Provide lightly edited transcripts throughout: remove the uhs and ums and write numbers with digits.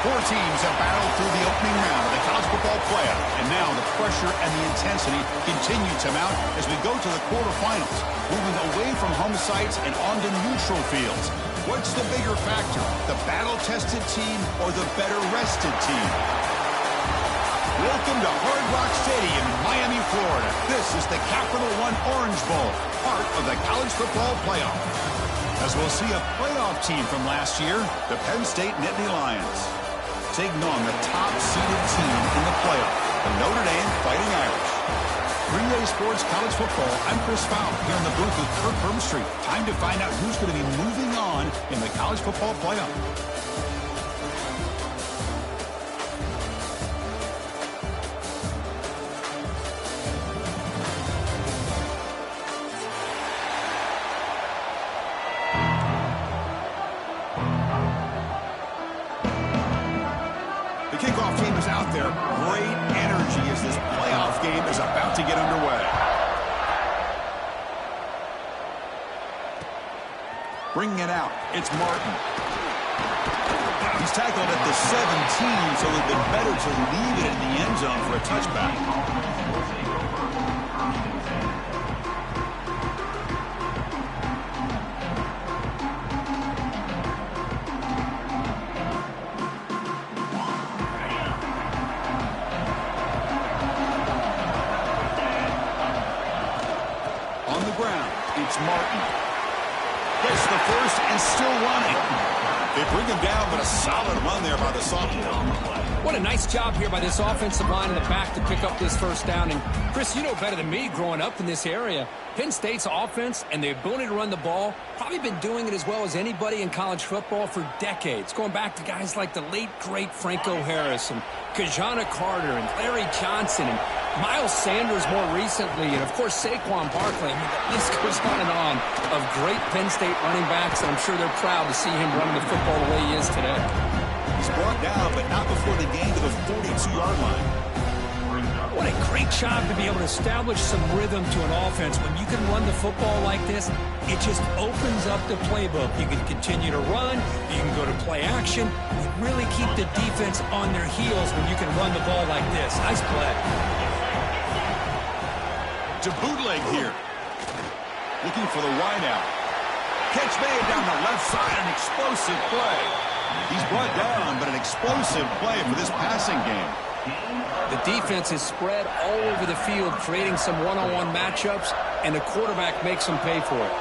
Four teams have battled through the opening round of the college football playoff, and now the pressure and the intensity continue to mount as we go to the quarterfinals, moving away from home sites and onto neutral fields. What's the bigger factor, the battle-tested team or the better-rested team? Welcome to Hard Rock Stadium in Miami, Florida. This is the Capital One Orange Bowl, part of the college football playoff. As we'll see a playoff team from last year, the Penn State Nittany Lions, taking on the top-seeded team in the playoff, the Notre Dame Fighting Irish. 3A Sports College Football, I'm Chris Fowler here in the booth with Kirk Herbstreit. Time to find out who's going to be moving on in the college football playoff. The kickoff team is out there. Great energy as this playoff game is about to get underway. Bringing it out, it's Martin. He's tackled at the 17, so it would have been better to leave it in the end zone for a touchback. It's Martin. Gets the first and still running. They bring him down, but a solid run there by the sophomore. What a nice job here by this offensive line in the back to pick up this first down. And, Chris, you know better than me growing up in this area. Penn State's offense and the ability to run the ball probably been doing it as well as anybody in college football for decades, going back to guys like the late, great Franco Harris and Kajana Carter and Larry Johnson and Miles Sanders more recently, and, of course, Saquon Barkley. I mean, the list goes on of great Penn State running backs, and I'm sure they're proud to see him running the football the way he is today. He's brought down, but not before the gain to the 42-yard line. What a great job to be able to establish some rhythm to an offense. When you can run the football like this, it just opens up the playbook. You can continue to run. You can go to play action. You really keep the defense on their heels when you can run the ball like this. Nice play. To bootleg here. Looking for the wideout. Catch made down the left side, an explosive play. He's brought down, but an explosive play for this passing game. The defense is spread all over the field, creating some one-on-one matchups, and the quarterback makes them pay for it.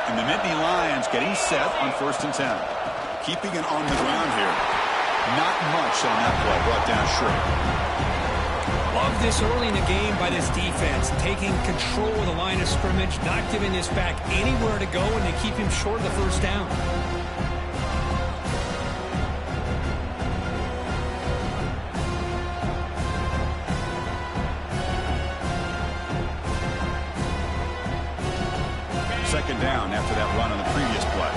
And the Nittany Lions getting set on 1st and 10. Keeping it on the ground here. Not much on that play, brought down short. Love this early in the game by this defense, taking control of the line of scrimmage, not giving this back anywhere to go, and they keep him short of the first down. Second down after that run on the previous play.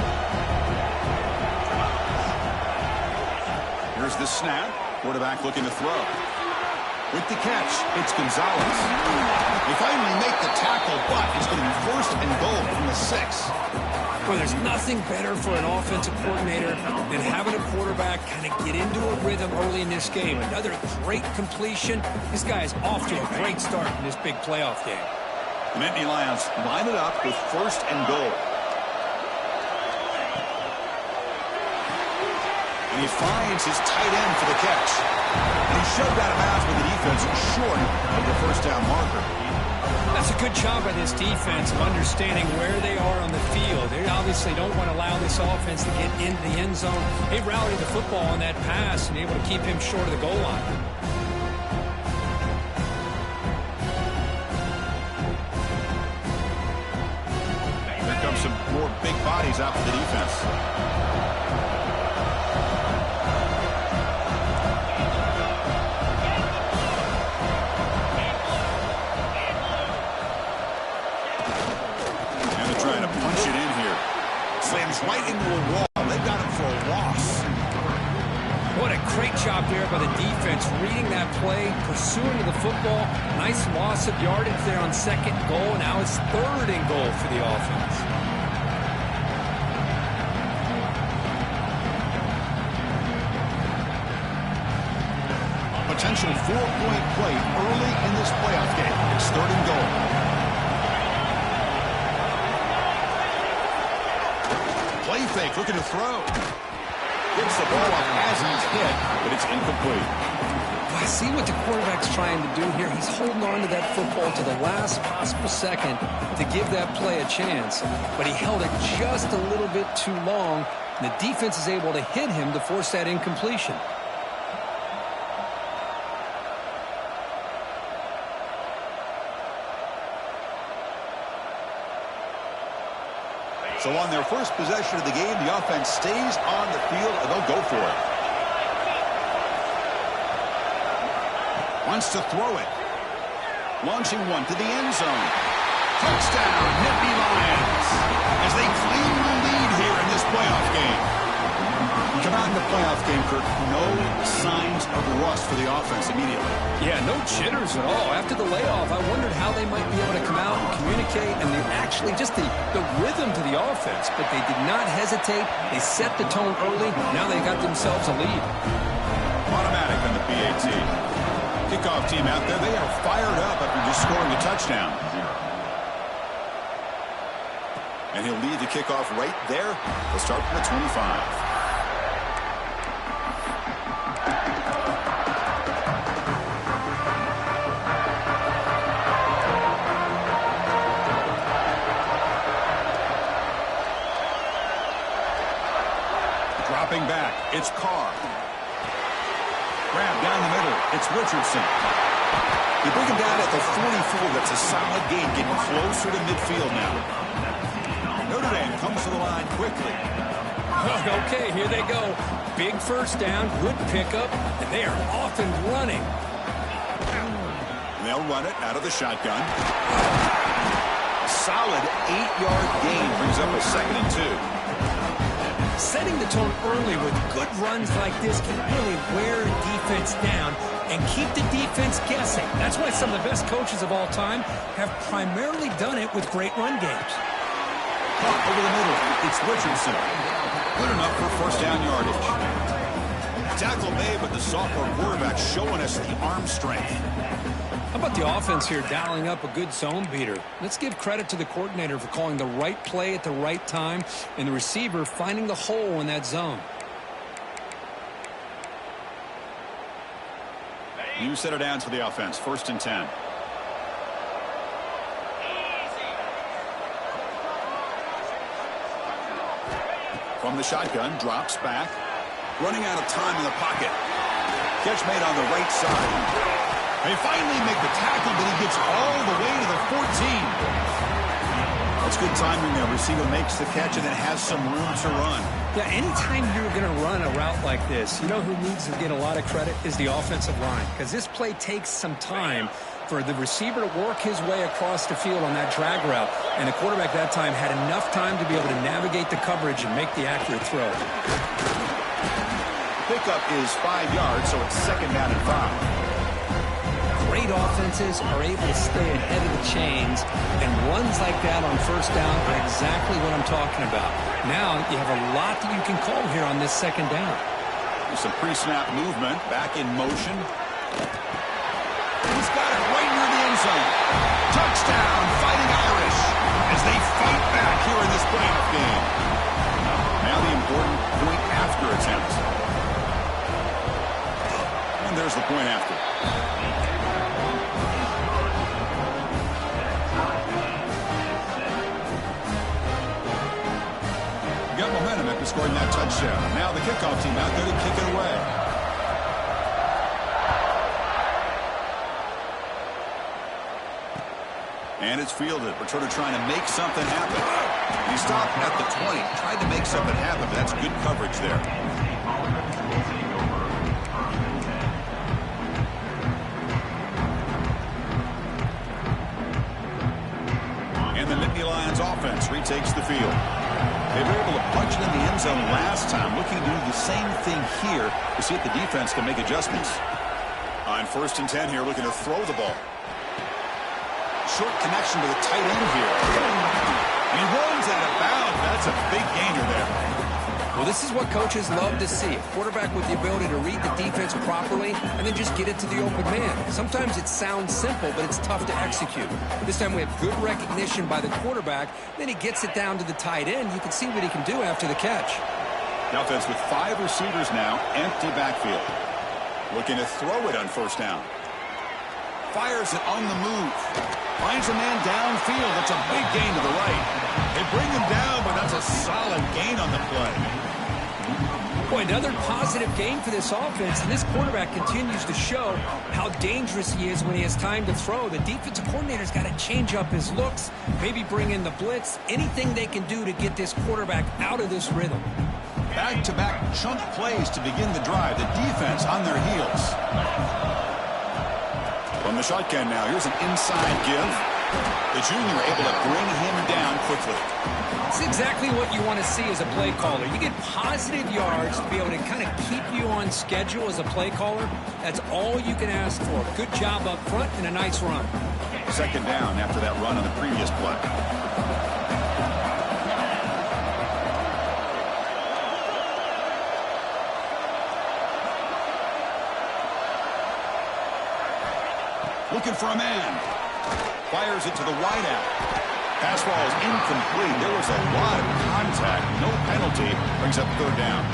Here's the snap. Quarterback looking to throw. With the catch, it's Gonzalez. They finally make the tackle, but it's going to be 1st and goal from the 6. Well, there's nothing better for an offensive coordinator than having a quarterback kind of get into a rhythm early in this game. Another great completion. This guy is off to a great start in this big playoff game. The Nittany Lions line it up with 1st and goal. And he finds his tight end for the catch. And he's shoved out of bounds with the defense short of the first down marker. That's a good job by this defense of understanding where they are on the field. They obviously don't want to allow this offense to get into the end zone. They rallied the football on that pass and able to keep him short of the goal line. Here comes some more big bodies out for the defense. Slams right into a wall. They've got him for a loss. What a great job there by the defense, reading that play, pursuing the football. Nice loss of yardage there on 2nd and goal. Now it's 3rd and goal for the offense. potential 4-point play early in this playoff game. It's 3rd and goal. Play fake, looking to throw. Gets the ball up as he's hit, but it's incomplete. I see what the quarterback's trying to do here. He's holding on to that football to the last possible second to give that play a chance. But he held it just a little bit too long. And the defense is able to hit him to force that incompletion. So on their first possession of the game, the offense stays on the field, and they'll go for it. Wants to throw it. Launching one to the end zone. Touchdown, Nittany Lions, as they claim the lead here in this playoff game. Come out in the playoff game, Kirk. No signs of rust for the offense immediately. Yeah, no jitters at all. After the layoff, I wondered how they might be able to come out and communicate, and actually just the rhythm to the offense. But they did not hesitate. They set the tone early. Now they got themselves a lead. Automatic on the PAT. Kickoff team out there. They are fired up after just scoring a touchdown. And he'll lead the kickoff right there. They'll start from the 25. Dropping back, it's Carr. Grab down the middle, it's Richardson. You bring him down at the 44. That's a solid gain, getting closer to midfield now. Notre Dame comes to the line quickly. Okay, here they go. Big first down, good pickup, and they are off and running. And they'll run it out of the shotgun. A solid 8-yard gain brings up a 2nd and 2. Setting the tone early with good runs like this can really wear a defense down and keep the defense guessing. That's why some of the best coaches of all time have primarily done it with great run games. Caught over the middle. It's Richardson. Good enough for first down yardage. Tackle made, but the sophomore quarterback showing us the arm strength. How about the offense here dialing up a good zone beater? Let's give credit to the coordinator for calling the right play at the right time and the receiver finding the hole in that zone. New set of downs for the offense. 1st and 10. From the shotgun, drops back. Running out of time in the pocket. Catch made on the right side. They finally make the tackle, but he gets all the way to the 14. That's good timing there. Receiver makes the catch and then has some room to run. Yeah, anytime you're going to run a route like this, you know who needs to get a lot of credit is the offensive line. Because this play takes some time for the receiver to work his way across the field on that drag route. And the quarterback that time had enough time to be able to navigate the coverage and make the accurate throw. Pickup is 5 yards, so it's 2nd down and 5. Great offenses are able to stay ahead of the chains, and runs like that on first down are exactly what I'm talking about. Now you have a lot that you can call here on this 2nd down. Some pre-snap movement, back in motion. He's got it right near the end zone. Touchdown, Fighting Irish, as they fight back here in this playoff game. Now the important point after attempt. And there's the point after. Got momentum after scoring that touchdown. Now the kickoff team out there to kick it away. And it's fielded. Notre trying to make something happen. He stopped at the 20, tried to make something happen, but that's good coverage there. And the Nittany Lions offense retakes the field. They were able to punch it in the end zone last time, looking to do the same thing here to see if the defense can make adjustments. On 1st and 10 here, looking to throw the ball. Short connection to the tight end here. He runs out of bounds. That's a big gainer there. Well, this is what coaches love to see. A quarterback with the ability to read the defense properly and then just get it to the open man. Sometimes it sounds simple, but it's tough to execute. This time we have good recognition by the quarterback. Then he gets it down to the tight end. You can see what he can do after the catch. The offense with 5 receivers now, empty backfield. Looking to throw it on first down. Fires it on the move. Finds a man downfield. That's a big gain to the right. They bring him down, but that's a solid gain on the play. Boy, another positive game for this offense, and this quarterback continues to show how dangerous he is when he has time to throw. The defensive coordinator's got to change up his looks, maybe bring in the blitz, anything they can do to get this quarterback out of this rhythm. Back-to-back chunk plays to begin the drive. The defense on their heels. From the shotgun now, here's an inside give. The junior able to bring him down quickly. It's exactly what you want to see as a play caller. You get positive yards to be able to kind of keep you on schedule as a play caller. That's all you can ask for. Good job up front and a nice run. Second down after that run on the previous play. Looking for a man. Fires it to the wideout. Pass ball is incomplete. There was a lot of contact. No penalty. Brings up third down.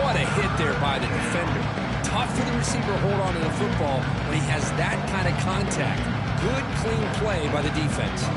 What a hit there by the defender. Tough for the receiver to hold on to the football when he has that kind of contact. Good, clean play by the defense.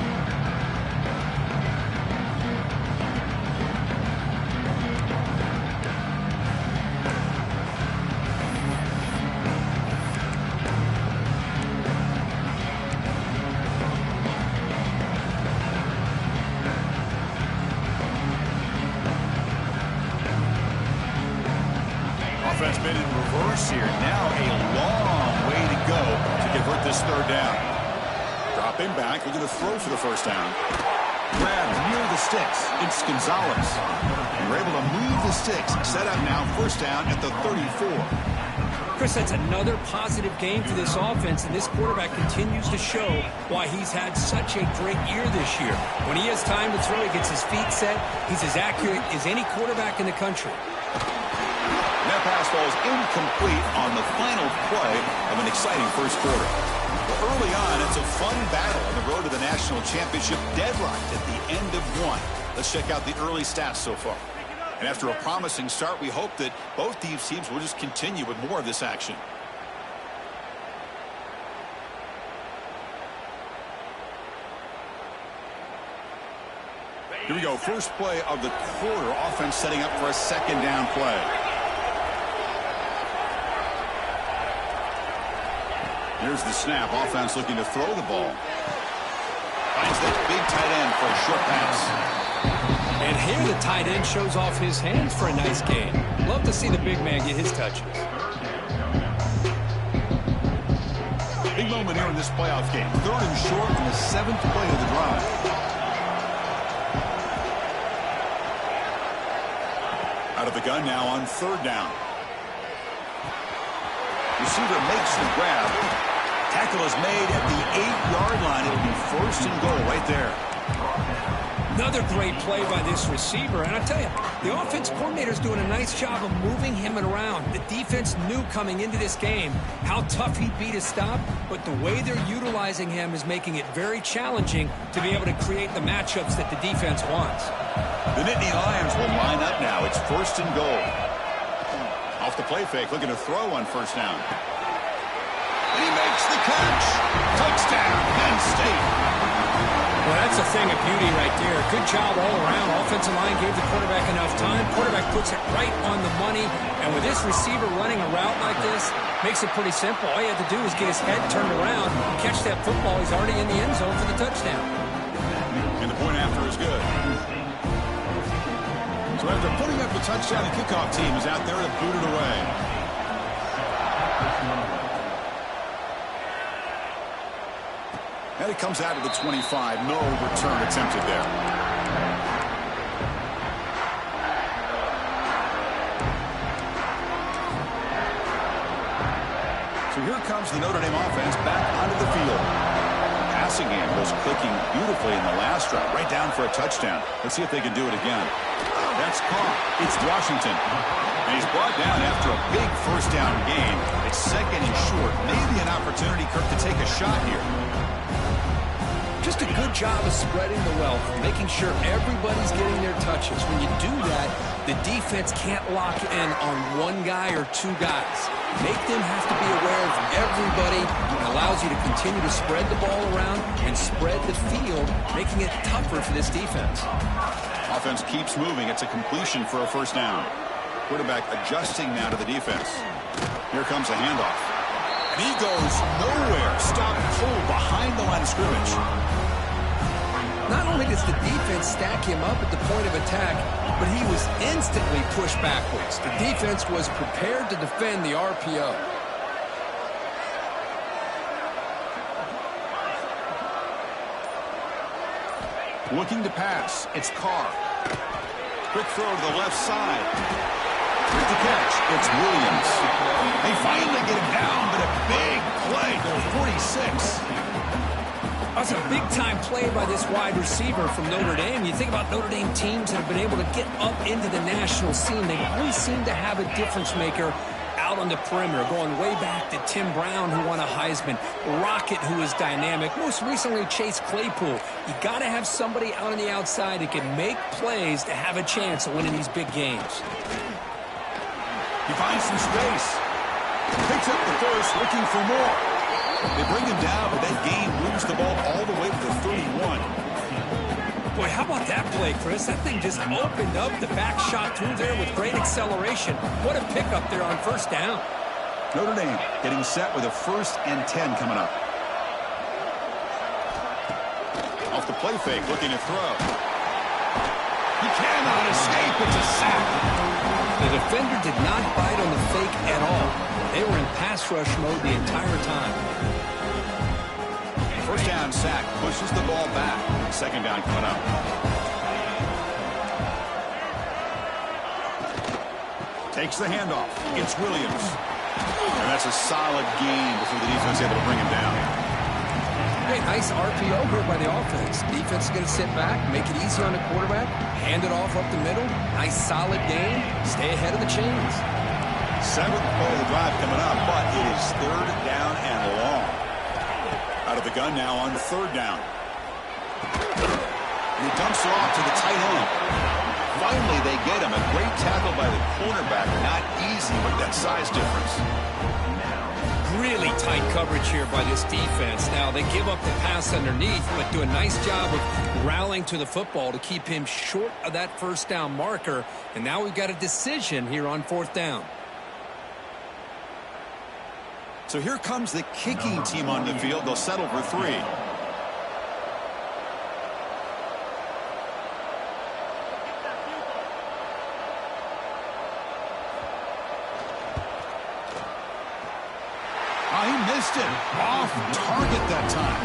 Offense been in reverse here. Now a long way to go to convert this third down. Dropping back. We're going to throw for the first down. Grabbed near the sticks. It's Gonzalez. And we're able to move the sticks. Set up now first down at the 34. Chris, that's another positive game for this offense, and this quarterback continues to show why he's had such a great year this year. When he has time to throw, he gets his feet set. He's as accurate as any quarterback in the country. That pass ball is incomplete on the final play of an exciting first quarter. Well, early on, it's a fun battle on the road to the national championship, deadlocked at the end of one. Let's check out the early stats so far. And after a promising start, we hope that both these teams will just continue with more of this action. Here we go. First play of the quarter. Offense setting up for a second down play. Here's the snap. Offense looking to throw the ball. Finds that big tight end for a short pass. And here the tight end shows off his hands for a nice gain. Love to see the big man get his touches. Big moment here in this playoff game. Third and short in the 7th play of the drive. Out of the gun now on third down. Receiver makes the grab. Tackle is made at the 8-yard line. It'll be first and goal right there. Another great play by this receiver. And I tell you, the offense coordinator's doing a nice job of moving him around. The defense knew coming into this game how tough he'd be to stop, but the way they're utilizing him is making it very challenging to be able to create the matchups that the defense wants. The Nittany Lions will line up now. It's first and goal. Off the play fake, looking to throw on first down. And he makes the catch. Touchdown, Penn State. Well, that's a thing of beauty right there. Good job all around. Offensive line gave the quarterback enough time. Quarterback puts it right on the money. And with this receiver running a route like this, makes it pretty simple. All you have to do is get his head turned around, catch that football. He's already in the end zone for the touchdown. And the point after is good. So after putting up the touchdown, the kickoff team is out there to boot it away. And it comes out of the 25. No return attempted there. So here comes the Notre Dame offense back onto the field. Pass passing game was clicking beautifully in the last drive, right down for a touchdown. Let's see if they can do it again. That's caught. It's Washington. And he's brought down after a big first down gain. It's second and short. Maybe an opportunity, Kirk, to take a shot here. Just a good job of spreading the wealth, making sure everybody's getting their touches. When you do that, the defense can't lock in on one guy or two guys. Make them have to be aware of everybody. It allows you to continue to spread the ball around and spread the field, making it tougher for this defense. Offense keeps moving. It's a completion for a first down. Quarterback adjusting now to the defense. Here comes a handoff. And he goes nowhere. Stop cold behind the line of scrimmage. Not only does the defense stack him up at the point of attack, but he was instantly pushed backwards. The defense was prepared to defend the RPO. Looking to pass. It's Carr. Quick throw to the left side. Quick to catch. It's Williams. They finally get him down, but a big play for 46. That's a big-time play by this wide receiver from Notre Dame. You think about Notre Dame teams that have been able to get up into the national scene. They always seem to have a difference maker out on the perimeter, going way back to Tim Brown, who won a Heisman, Rocket, who is dynamic, most recently Chase Claypool. You got to have somebody out on the outside that can make plays to have a chance of winning these big games. He finds some space. Picks up the first, looking for more. They bring him down, but that gain moves the ball all the way to the 31. Boy, how about that play, Chris? That thing just opened up the back shot through there with great acceleration. What a pickup there on first down. Notre Dame getting set with a 1st and 10 coming up. Off the play fake, looking to throw. He cannot escape. It's a sack. The defender did not bite on the fake at all. They were in pass rush mode the entire time. First down sack, pushes the ball back. Second down coming up. Takes the handoff. It's Williams. And that's a solid gain before the defense is able to bring him down. Hey, nice RPO here by the offense. Defense is going to sit back, make it easy on the quarterback, hand it off up the middle. Nice solid gain. Stay ahead of the chains. 7th play of the drive coming up, but it is 3rd down and long. Out of the gun now on 3rd down. And he dumps it off to the tight end. Finally, they get him. A great tackle by the cornerback. Not easy with that size difference. Really tight coverage here by this defense. Now, they give up the pass underneath, but do a nice job of rallying to the football to keep him short of that first down marker. And now we've got a decision here on 4th down. So here comes the kicking team on the field. They'll settle for 3. He missed it. Off target that time.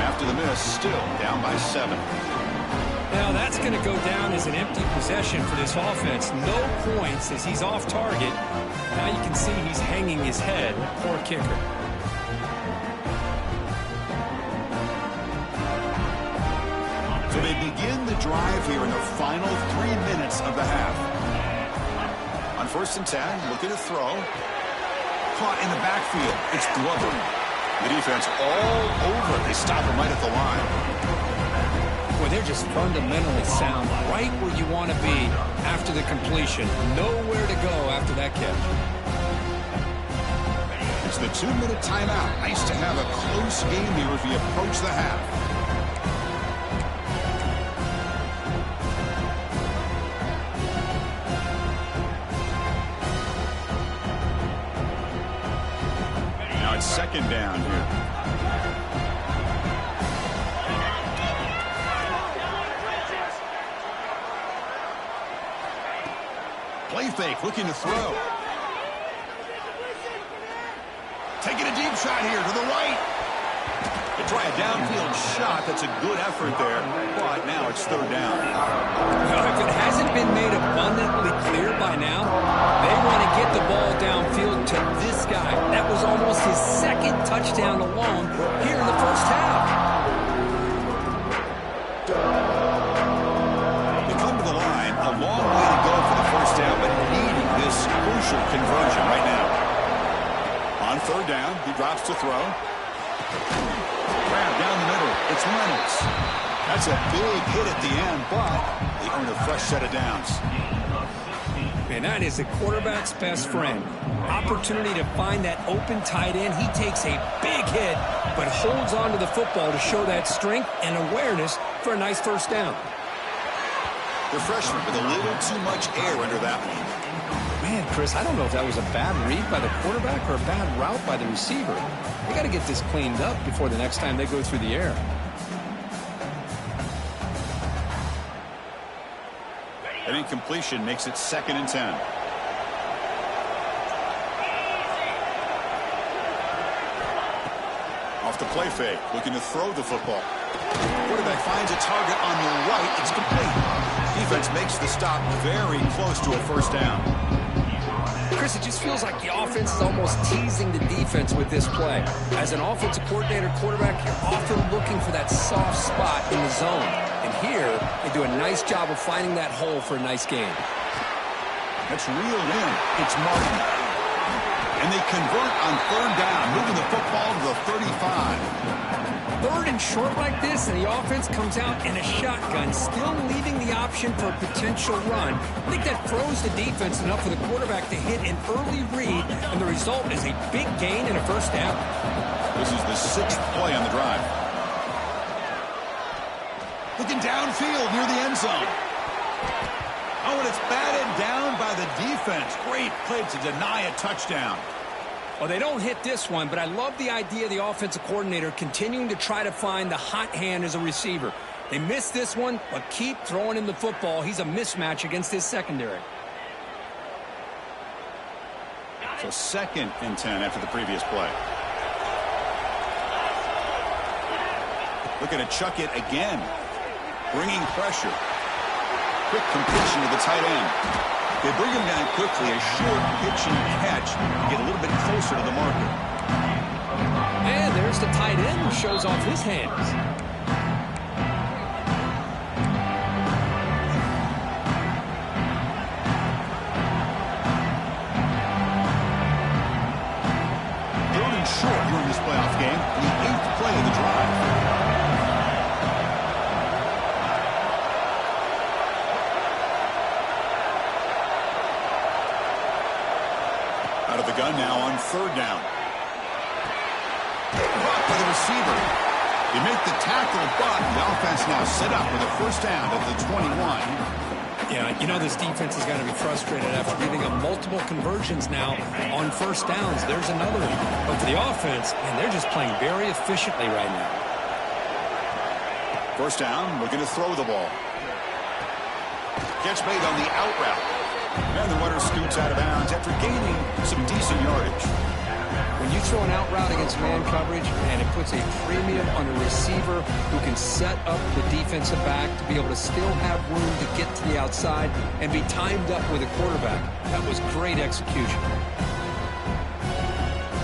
After the miss, still down by 7. Now that's going to go down as an empty possession for this offense. No points as he's off target. Now you can see he's hanging his head. Poor kicker. So they begin the drive here in the final 3 minutes of the half. On 1st and 10, looking to throw. Caught in the backfield. It's Glover. The defense all over. They stop him right at the line. Boy, they're just fundamentally sound, right where you want to be after the completion. Nowhere to go after that catch. It's the 2-minute timeout. Nice to have a close game here as we approach the half. Now it's 2nd down here. Play fake, looking to throw. Taking a deep shot here to the right. They try a downfield shot. That's a good effort there, but now it's 3rd down. Well, if it hasn't been made abundantly clear by now, they want to get the ball downfield to this guy. That was almost his 2nd touchdown alone here in the first half. drops to throw. Grab down the middle. It's Reynolds. That's a big hit at the end, but they earn a fresh set of downs. And that is the quarterback's best friend. Opportunity to find that open tight end. He takes a big hit, but holds on to the football to show that strength and awareness for a nice first down. The freshman with a little too much air under that one. Man, Chris, I don't know if that was a bad read by the quarterback or a bad route by the receiver. They got to get this cleaned up before the next time they go through the air. An incompletion makes it 2nd and 10. Off the play fake, looking to throw the football. Quarterback finds a target on the right. It's complete. Defense makes the stop very close to a first down. Chris, it just feels like the offense is almost teasing the defense with this play. As an offensive coordinator, quarterback, you're often looking for that soft spot in the zone. And here, they do a nice job of finding that hole for a nice game. That's reeled in. It's Martin. And they convert on 3rd down, moving the football to the 35. 3rd and short like this, and the offense comes out in a shotgun, still leaving the option for a potential run. I think that throws the defense enough for the quarterback to hit an early read, and the result is a big gain and a first down. This is the 6th play on the drive. Looking downfield near the end zone. Oh, and it's batted down by the defense. Great play to deny a touchdown. Well, they don't hit this one, but I love the idea of the offensive coordinator continuing to try to find the hot hand as a receiver. They missed this one, but keep throwing him the football. He's a mismatch against his secondary. So 2nd and 10 after the previous play. Looking to chuck it again. Bringing pressure. Quick completion to the tight end. They bring him down quickly, a short pitch and catch to get a little bit closer to the marker. And there's the tight end who shows off his hands. Third and short during this playoff game, the 8th play of the drive. Out of the gun now on 3rd down. Brought by the receiver. They make the tackle, but the offense now set up with a first down at the 21. Yeah, you know this defense has got to be frustrated after giving them multiple conversions now on first downs. There's another one. But for the offense, man, they're just playing very efficiently right now. First down, looking to throw the ball. Catch made on the out route. And the runner scoots out of bounds after gaining some decent yardage. When you throw an out route against man coverage, and it puts a premium on a receiver who can set up the defensive back to be able to still have room to get to the outside and be timed up with a quarterback. That was great execution.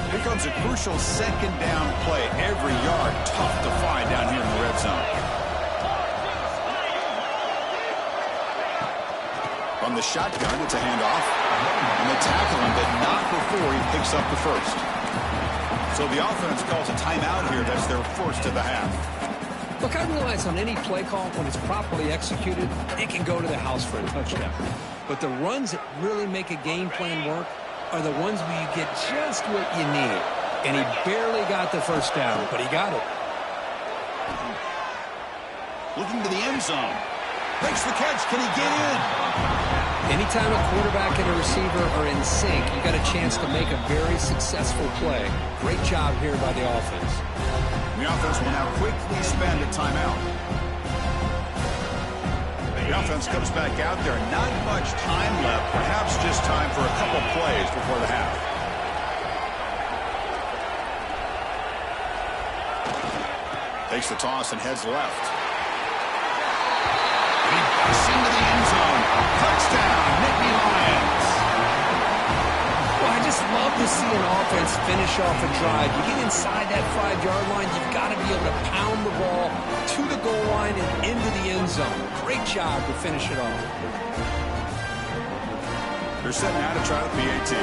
Here comes a crucial 2nd down play. Every yard tough to find down here in the red zone. From the shotgun, it's a handoff. And they tackle him, but not before he picks up the first. So the offense calls a timeout here. That's their first of the half. Look, I realize on any play call, when it's properly executed, it can go to the house for a touchdown. But the runs that really make a game plan work are the ones where you get just what you need. And he barely got the first down, but he got it. Looking to the end zone. Makes the catch. Can he get in? Anytime a quarterback and a receiver are in sync, you got a chance to make a very successful play. Great job here by the offense. The offense will now quickly spend a timeout. The offense comes back out there. Not much time left. Perhaps just time for a couple plays before the half. Takes the toss and heads left. He busts into the end zone. Touchdown, Nittany Lions. Well, I just love to see an offense finish off a drive. You get inside that 5-yard line, you've got to be able to pound the ball to the goal line and into the end zone. Great job to finish it off. They're setting out to try the PAT.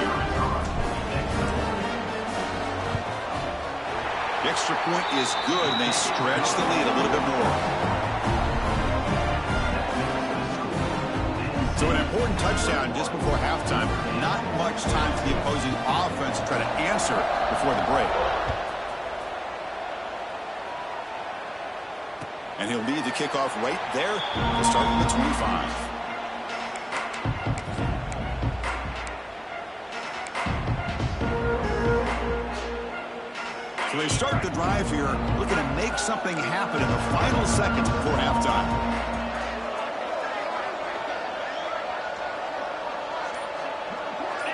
The extra point is good, and they stretch the lead a little bit more. So an important touchdown just before halftime. Not much time for the opposing offense to try to answer before the break. And he'll lead the kickoff right there to start at the 25. So they start the drive here, looking to make something happen in the final seconds before halftime.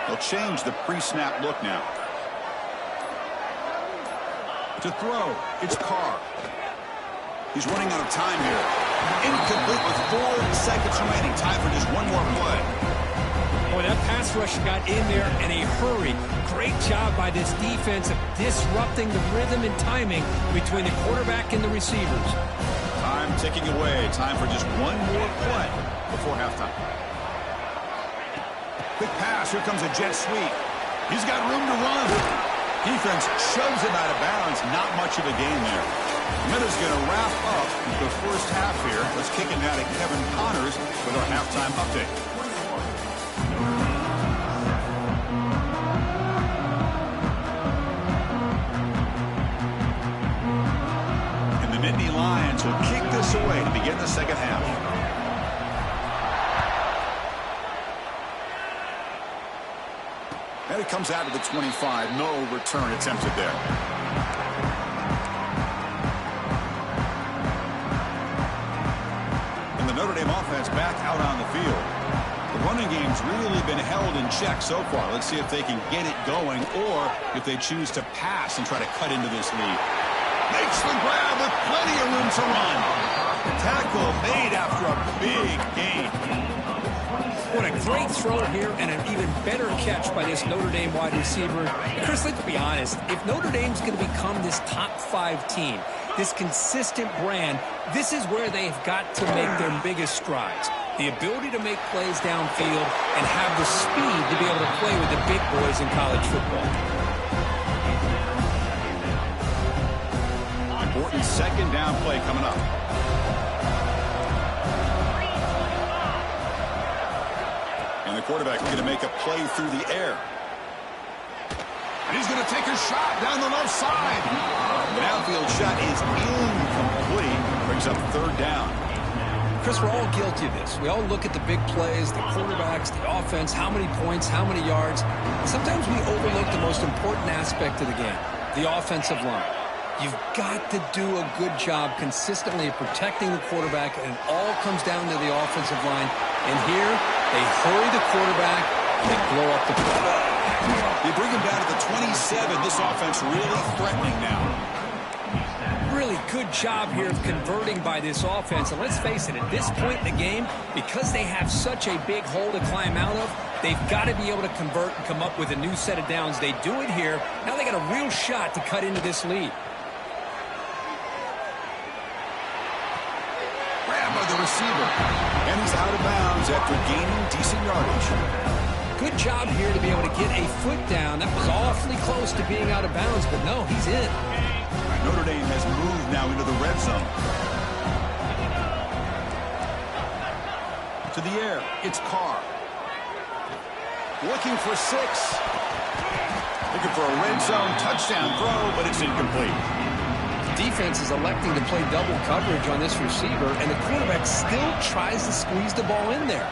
They'll change the pre-snap look now. To throw, it's Carr. He's running out of time here. Incomplete with 4 seconds remaining. Time for just one more play. Boy, that pass rush got in there in a hurry. Great job by this defense of disrupting the rhythm and timing between the quarterback and the receivers. Time ticking away. Time for just one more play before halftime. Quick pass. Here comes a jet sweep. He's got room to run. Defense shoves him out of bounds. Not much of a gain there. Notre going to wrap up the first half here. Let's kick it now to Kevin Connors with our halftime update. And the Nittany Lions will kick this away to begin the second half. And it comes out to the 25. No return attempted there. Notre Dame offense back out on the field. The running game's really been held in check so far. Let's see if they can get it going or if they choose to pass and try to cut into this lead. Makes the grab with plenty of room to run. Tackle made after a big gain. What a great throw here and an even better catch by this Notre Dame wide receiver. Chris, let's be honest. If Notre Dame's going to become this top 5 team, this consistent brand, this is where they've got to make their biggest strides. The ability to make plays downfield and have the speed to be able to play with the big boys in college football. Important second down play coming up. And the quarterback is going to make a play through the air. And he's going to take a shot down the left side. The downfield shot is incomplete. Brings up third down. Chris, we're all guilty of this. We all look at the big plays, the quarterbacks, the offense, how many points, how many yards. Sometimes we overlook the most important aspect of the game, the offensive line. You've got to do a good job consistently of protecting the quarterback, and it all comes down to the offensive line. And here, they hurry the quarterback, and they blow up the play. They bring him down to the 27. This offense really threatening now. Really good job here of converting by this offense. And let's face it, at this point in the game, because they have such a big hole to climb out of, they've got to be able to convert and come up with a new set of downs. They do it here. Now they got a real shot to cut into this lead. Grab by the receiver. And he's out of bounds after gaining decent yardage. Good job here to be able to get a foot down. That was awfully close to being out of bounds, but no, he's in. Notre Dame has moved now into the red zone. To the air, it's Carr. Looking for 6. Looking for a red zone touchdown throw, but it's incomplete. The defense is electing to play double coverage on this receiver, and the quarterback still tries to squeeze the ball in there.